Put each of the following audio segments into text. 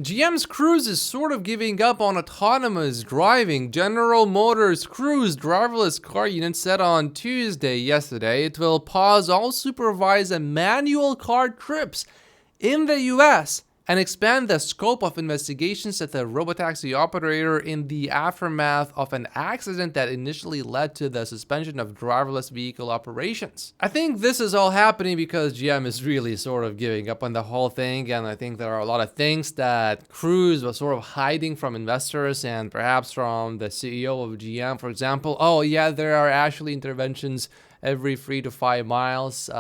GM's Cruise is sort of giving up on autonomous driving. General Motors Cruise driverless car unit said on Tuesday, yesterday, it will pause all supervised and manual car trips in the US and expand the scope of investigations at the robotaxi operator in the aftermath of an accident that initially led to the suspension of driverless vehicle operations. I think this is all happening because GM is really sort of giving up on the whole thing, and I think there are a lot of things that Cruise was sort of hiding from investors and perhaps from the CEO of GM. For example, oh yeah, there are actually interventions every 3 to 5 miles.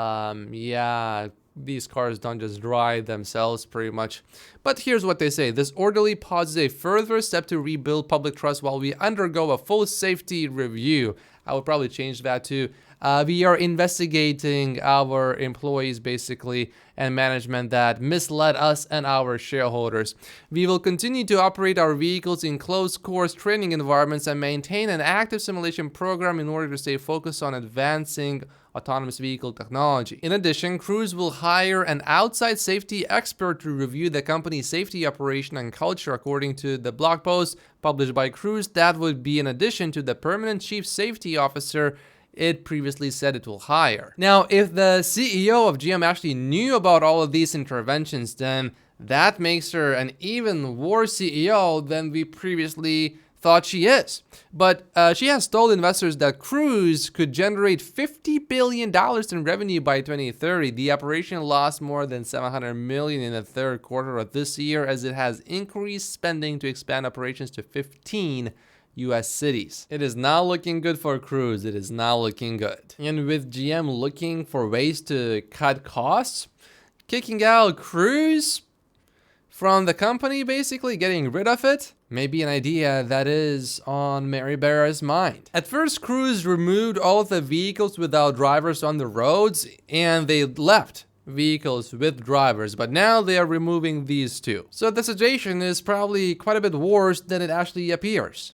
These cars don't just drive themselves pretty much. But here's what they say. This orderly pause is a further step to rebuild public trust while we undergo a full safety review. I would probably change that to we are investigating our employees basically and management that misled us and our shareholders. We will continue to operate our vehicles in closed course training environments and maintain an active simulation program in order to stay focused on advancing autonomous vehicle technology. In addition, Cruise will hire an outside safety expert to review the company's safety operation and culture, according to the blog post published by Cruise. That would be in addition to the permanent chief safety officer it previously said it will hire. Now, if the CEO of GM actually knew about all of these interventions, then that makes her an even worse CEO than we previously thought she is. But she has told investors that Cruise could generate $50 billion in revenue by 2030. The operation lost more than $700 million in the third quarter of this year as it has increased spending to expand operations to 15 US cities. It is not looking good for Cruise. It is not looking good. And with GM looking for ways to cut costs, kicking out Cruise from the company, basically getting rid of it, may be an idea that is on Mary Barra's mind. At first, Cruise removed all of the vehicles without drivers on the roads, and they left vehicles with drivers, but now they are removing these too. So the situation is probably quite a bit worse than it actually appears.